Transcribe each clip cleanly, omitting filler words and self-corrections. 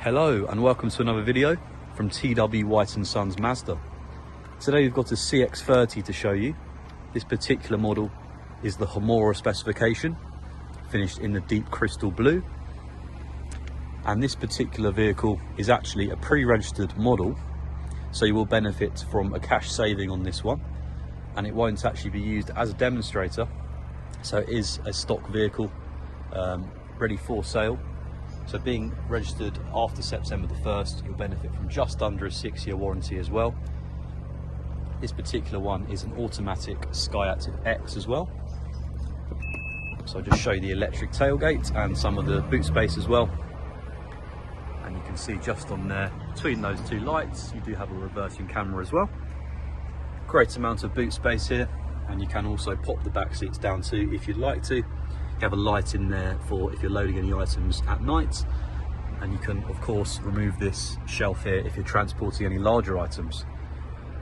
Hello and welcome to another video from TW White & Sons Mazda. Today we've got a CX-30 to show you. This particular model is the Homura specification, finished in the deep crystal blue. And this particular vehicle is actually a pre-registered model, so you will benefit from a cash saving on this one, and it won't actually be used as a demonstrator, so it is a stock vehicle ready for sale. So being registered after September the 1st, you'll benefit from just under a 6-year warranty as well. This particular one is an automatic SKYACTIV X as well. So I'll just show you the electric tailgate and some of the boot space as well. And you can see just on there, between those two lights, you do have a reversing camera as well. Great amount of boot space here, and you can also pop the back seats down too if you'd like to. You have a light in there for if you're loading any items at night, and you can of course remove this shelf here if you're transporting any larger items.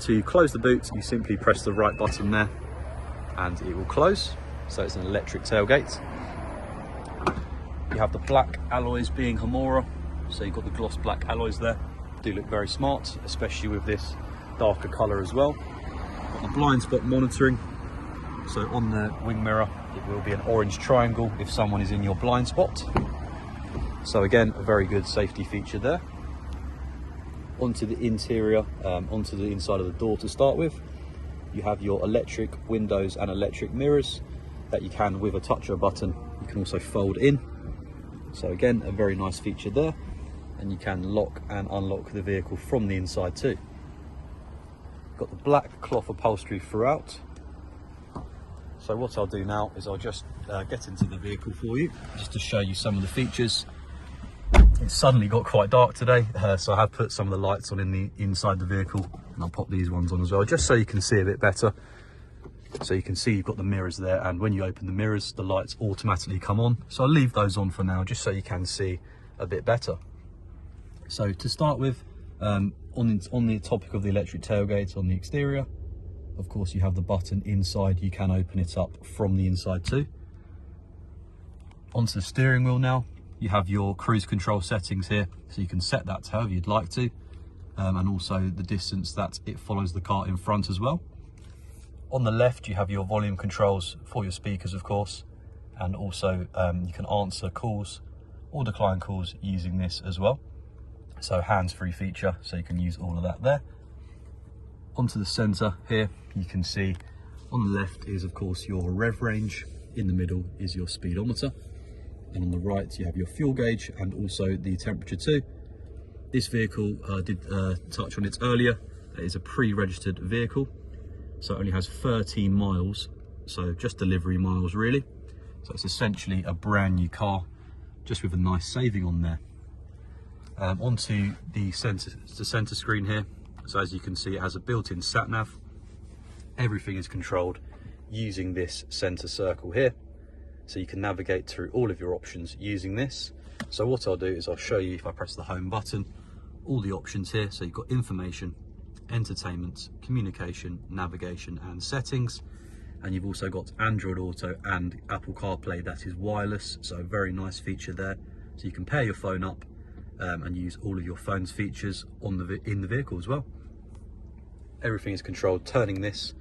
To close the boot, you simply press the right button there and it will close. So it's an electric tailgate. You have the black alloys being Homura, so you've got the gloss black alloys there. Do look very smart, especially with this darker colour as well. Got the blind spot monitoring, so on the wing mirror it will be an orange triangle if someone is in your blind spot. So again, a very good safety feature there. Onto the interior, onto the inside of the door to start with, you have your electric windows and electric mirrors that you can, with a touch of a button, you can also fold in. So again, a very nice feature there, and you can lock and unlock the vehicle from the inside too. Got the black cloth upholstery throughout. So what I'll do now is I'll just get into the vehicle for you, just to show you some of the features. It suddenly got quite dark today, so I have put some of the lights on in the inside the vehicle, and I'll pop these ones on as well, just so you can see a bit better. So you can see you've got the mirrors there, and when you open the mirrors, the lights automatically come on. So I'll leave those on for now, just so you can see a bit better. So to start with, on the topic of the electric tailgate on the exterior, of course you have the button inside, you can open it up from the inside too. Onto the steering wheel now, you have your cruise control settings here, so you can set that however you'd like to, and also the distance that it follows the car in front as well. On the left you have your volume controls for your speakers of course, and also you can answer calls or decline calls using this as well. So hands-free feature, so you can use all of that there. Onto the centre here, you can see on the left is of course your rev range, in the middle is your speedometer, and on the right you have your fuel gauge and also the temperature too. This vehicle, did touch on it earlier, it is a pre-registered vehicle, so it only has 13 miles, so just delivery miles really. So it's essentially a brand new car, just with a nice saving on there. Onto the center screen here. So as you can see, it has a built-in sat nav. Everything is controlled using this center circle here, so you can navigate through all of your options using this. So what I'll do is I'll show you, if I press the home button, all the options here. So you've got information, entertainment, communication, navigation and settings, and you've also got Android Auto and Apple CarPlay that is wireless, so a very nice feature there. So you can pair your phone up and use all of your phone's features in the vehicle as well. Everything is controlled turning this.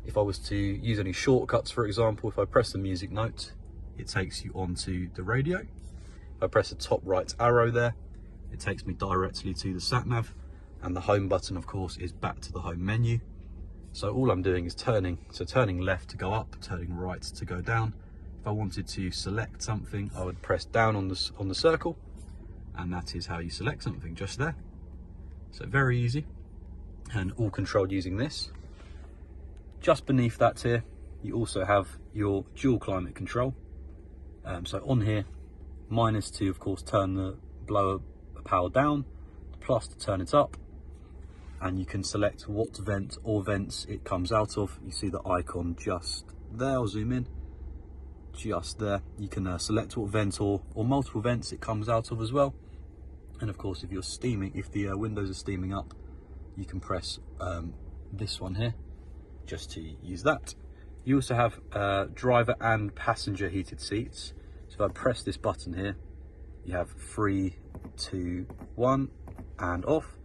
If I was to use any shortcuts, for example, if I press the music note, it takes you onto the radio. If I press the top right arrow there, it takes me directly to the sat nav, and the home button of course is back to the home menu. So all I'm doing is turning, so turning left to go up, turning right to go down. If I wanted to select something, I would press down on the circle, and that is how you select something, just there. So very easy, and all controlled using this. Just beneath that here, you also have your dual climate control. So on here, minus to of course turn the blower power down, plus to turn it up, and you can select what vent or vents it comes out of. You see the icon just there. I'll zoom in, just there. You can select what vent or multiple vents it comes out of as well. And of course, if you're steaming, if the windows are steaming up, you can press this one here just to use that. You also have driver and passenger heated seats. So if I press this button here, you have 3, 2, 1 and off.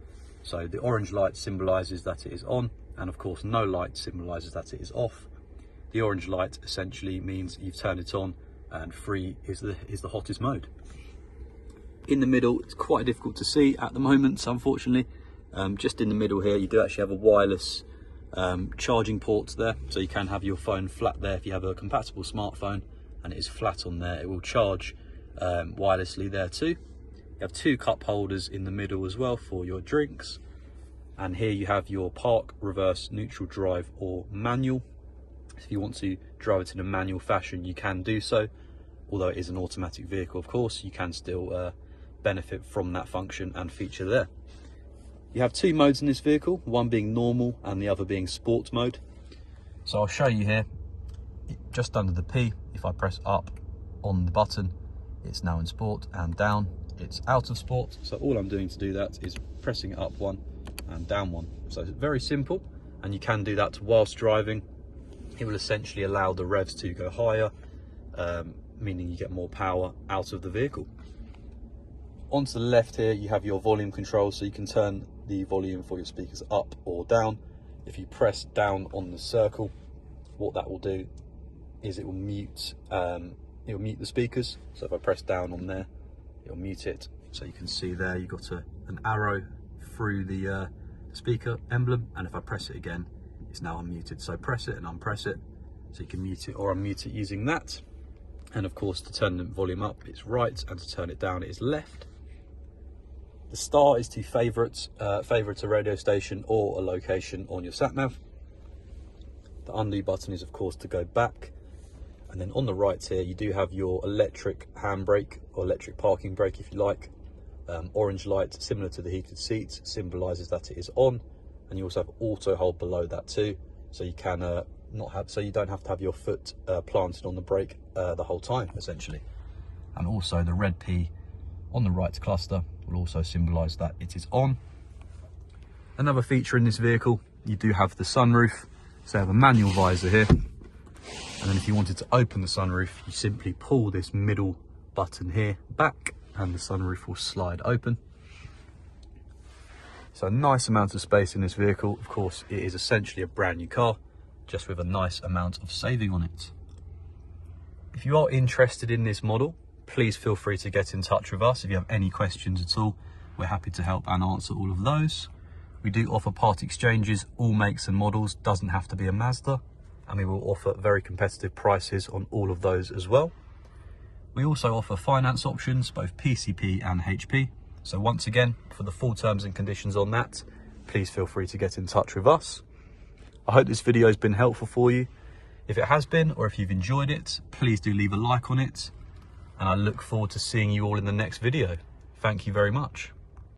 So the orange light symbolises that it is on, and of course no light symbolises that it is off. The orange light essentially means you've turned it on, and 3 is the hottest mode. In the middle, it's quite difficult to see at the moment, unfortunately. Just in the middle here, you do actually have a wireless charging port there, so you can have your phone flat there. If you have a compatible smartphone and it is flat on there, it will charge wirelessly there too. You have 2 cup holders in the middle as well for your drinks, and here you have your park, reverse, neutral drive or manual. If you want to drive it in a manual fashion, you can do so. Although it is an automatic vehicle, of course, you can still benefit from that function and feature there. You have 2 modes in this vehicle, one being normal and the other being sport mode. So I'll show you here, just under the P, if I press up on the button, it's now in sport, and down, it's out of sport. So all I'm doing to do that is pressing up 1 and down 1. So it's very simple, and you can do that whilst driving. It will essentially allow the revs to go higher, meaning you get more power out of the vehicle. Onto the left here, you have your volume control, so you can turn the volume for your speakers up or down. If you press down on the circle, what that will do is it will mute the speakers. So if I press down on there, it'll mute it. So you can see there you've got an arrow through the speaker emblem, and if I press it again, it's now unmuted. So press it and unpress it, so you can mute it or unmute it using that. And of course, to turn the volume up, it's right, and to turn it down, it is left. The star is to favourite a radio station or a location on your sat nav. The undo button is of course to go back. And then on the right here, you do have your electric handbrake or electric parking brake, if you like. Orange light, similar to the heated seats, symbolises that it is on. And you also have auto hold below that too, so you can you don't have to have your foot planted on the brake the whole time, essentially. And also the red P on the right cluster will also symbolise that it is on. Another feature in this vehicle, you do have the sunroof. So you have a manual visor here, and then if you wanted to open the sunroof, you simply pull this middle button here back, and the sunroof will slide open. So a nice amount of space in this vehicle. Of course, it is essentially a brand new car, just with a nice amount of saving on it. If you are interested in this model, please feel free to get in touch with us. If you have any questions at all, we're happy to help and answer all of those. We do offer part exchanges, all makes and models, doesn't have to be a Mazda, and we will offer very competitive prices on all of those as well. We also offer finance options, both PCP and HP. So once again, for the full terms and conditions on that, please feel free to get in touch with us. I hope this video has been helpful for you. If it has been, or if you've enjoyed it, please do leave a like on it. And I look forward to seeing you all in the next video. Thank you very much.